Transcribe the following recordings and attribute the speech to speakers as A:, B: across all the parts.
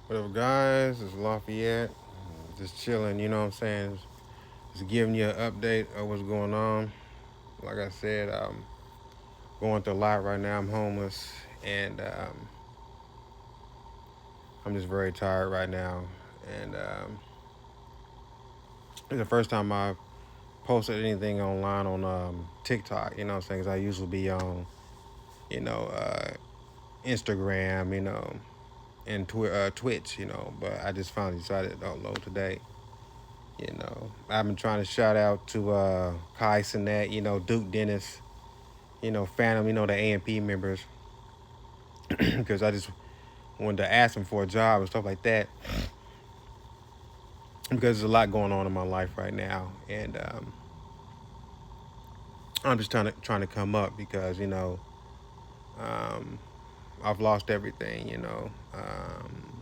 A: What up, guys? It's Lafayette. Just chilling, you know what I'm saying? Just giving you an update of what's going on. Like I said, I'm going through a lot right now. I'm homeless, and I'm just very tired right now. And it's the first time I've posted anything online on TikTok, you know what I'm saying? 'Cause I usually be on, you know, Instagram, and Twitch, but I just finally decided to upload today. I've been trying to shout out to Kai Sinet, Duke Dennis, Phantom, the AMP members, because I just wanted to ask them for a job and stuff like that, because there's a lot going on in my life right now, and I'm just trying to come up because um, I've lost everything.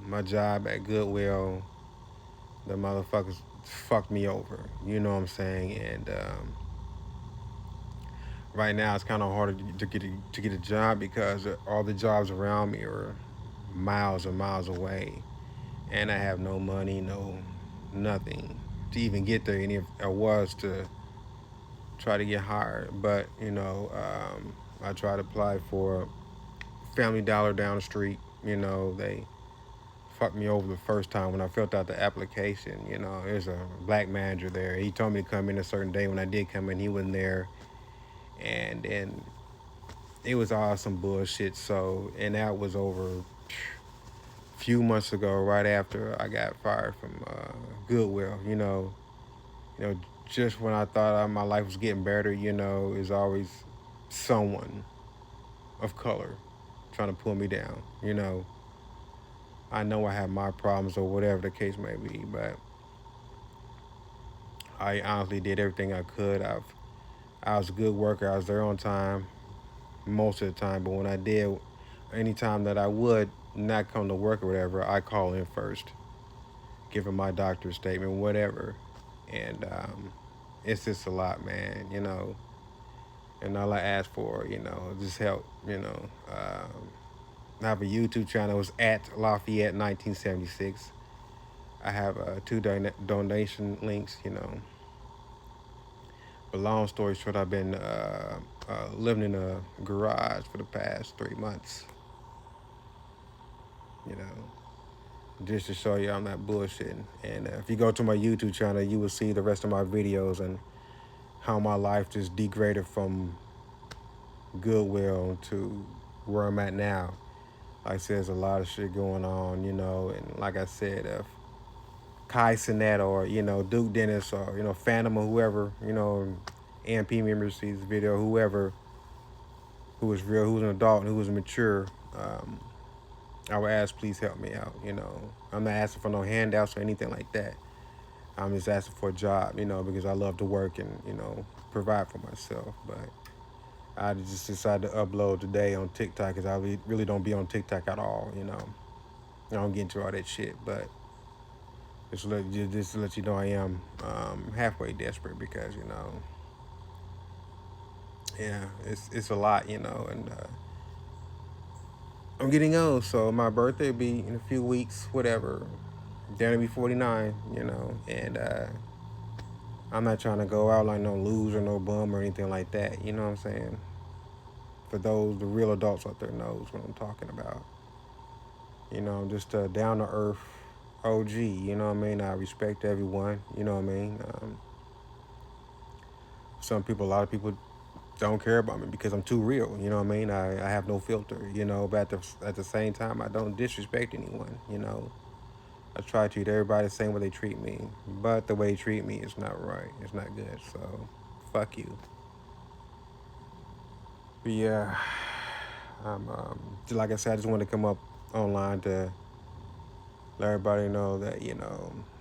A: My job at Goodwill, the motherfuckers fucked me over. You know what I'm saying? And right now it's kind of hard to get a job because all the jobs around me are miles and miles away, and I have no money, no nothing to even get there. Any if I was to try to get hired, but I tried to apply for Family Dollar down the street. They fucked me over the first time when I filled out the application. There's a black manager there. He told me to come in a certain day. When I did come in, he wasn't there, and then it was all some bullshit. So, and that was over a few months ago, right after I got fired from Goodwill. You know, just when I thought my life was getting better, is always someone of color trying to pull me down. I know I have my problems or whatever the case may be, but I honestly did everything I could. I was a good worker. I was there on time most of the time, but when I did, anytime that I would not come to work or whatever, I call in first, give him my doctor's statement, whatever, and it's just a lot, man. And all I ask for, just help. I have a YouTube channel. It's at Lafayette 1976. I have two donation links. But long story short, I've been living in a garage for the past 3 months. You know, just to show you I'm not bullshitting. And if you go to my YouTube channel, you will see the rest of my videos and how my life just degraded from Goodwill to where I'm at now. Like I said, there's a lot of shit going on, and like I said, if Kai Sinet or, Duke Dennis or, Phantom or whoever, AMP members see this video, whoever who was real, who was an adult and who was mature, I would ask, please help me out. I'm not asking for no handouts or anything like that. I'm just asking for a job, because I love to work and, provide for myself. But I just decided to upload today on TikTok because I really don't be on TikTok at all. I don't get into all that shit, but just to let you know I am halfway desperate because, yeah, it's a lot, and I'm getting old, so my birthday will be in a few weeks, whatever. Down to be 49, and I'm not trying to go out like no loser, no bum or anything like that. You know what I'm saying? For those, the real adults out there knows what I'm talking about. I'm just a down to earth OG. You know what I mean? I respect everyone. You know what I mean? A lot of people don't care about me because I'm too real. You know what I mean? I have no filter. But at the same time, I don't disrespect anyone. I try to treat everybody the same way they treat me, but the way they treat me is not right. It's not good. So, fuck you. But yeah, like I said, I just wanted to come up online to let everybody know that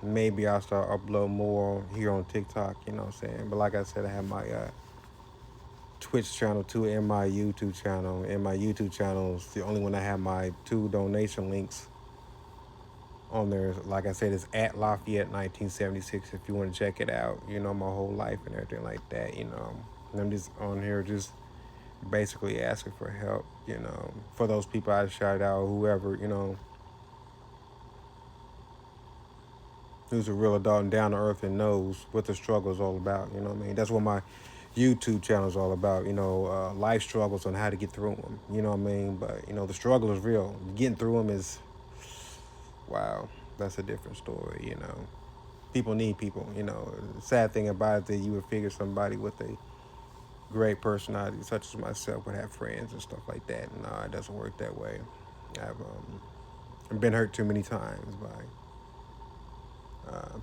A: maybe I'll start upload more here on TikTok. You know what I'm saying? But like I said, I have my Twitch channel too and my YouTube channel. And my YouTube channel is the only one I have my two donation links on there. Like I said, it's at Lafayette 1976 if you want to check it out. My whole life and everything like that. And I'm just on here just basically asking for help. For those people I shouted out, whoever, who's a real adult and down to earth and knows what the struggle is all about. You know what I mean? That's what my YouTube channel is all about. Life struggles and how to get through them. You know what I mean? But the struggle is real. Getting through them is, wow, that's a different story. People need people. The sad thing about it that you would figure somebody with a great personality such as myself would have friends and stuff like that. No, it doesn't work that way. I've been hurt too many times by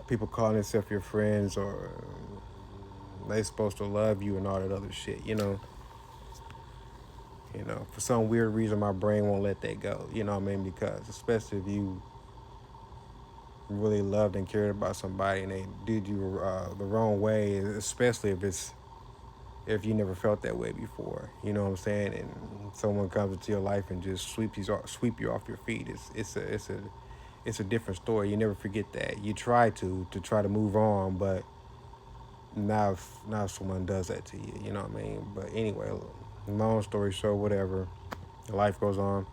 A: people calling themselves your friends, or they supposed to love you and all that other shit. For some weird reason, my brain won't let that go. You know what I mean? Because especially if you really loved and cared about somebody and they did you the wrong way, especially if you never felt that way before. You know what I'm saying? And someone comes into your life and just sweep you off your feet. It's a different story. You never forget that. You try to move on, but now if someone does that to you, you know what I mean? But anyway, long story short, whatever. Life goes on.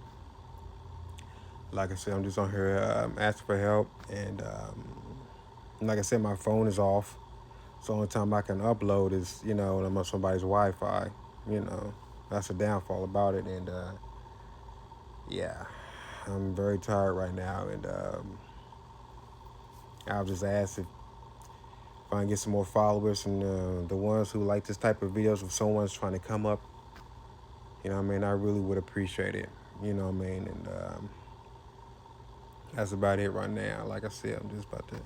A: Like I said, I'm just on here asking for help, and like I said, my phone is off. So the only time I can upload is when I'm on somebody's Wi-Fi. That's a downfall about it, and yeah, I'm very tired right now, and I'll just ask if I can get some more followers, and the ones who like this type of videos, if someone's trying to come up, I really would appreciate it. And that's about it right now. Like I said, I'm just about to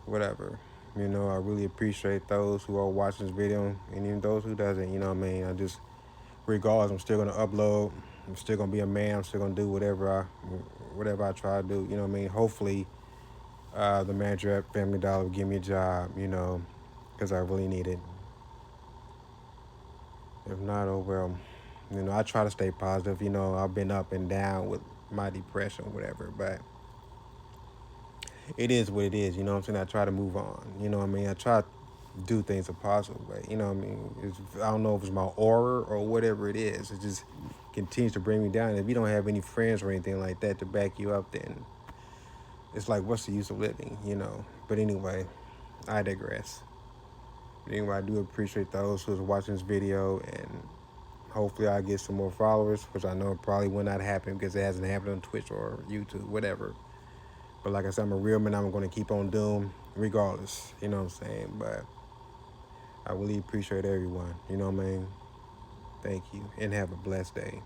A: whatever. I really appreciate those who are watching this video, and even those who doesn't. I just, regardless, I'm still gonna upload. I'm still gonna be a man. I'm still gonna do whatever I try to do. Hopefully, the manager at Family Dollar will give me a job. Because I really need it. If not, oh well. I try to stay positive. I've been up and down with my depression, whatever, but it is what it is. You know what I'm saying? I try to move on. I try to do things a positive way. I don't know if it's my aura or whatever it is. It just continues to bring me down. And if you don't have any friends or anything like that to back you up, then it's like, what's the use of living? But anyway, I digress. But anyway, I do appreciate those who's watching this video, and hopefully I get some more followers, which I know it probably will not happen because it hasn't happened on Twitch or YouTube, whatever. But like I said, I'm a real man. I'm going to keep on doing regardless. You know what I'm saying? But I really appreciate everyone. You know what I mean? Thank you, and have a blessed day.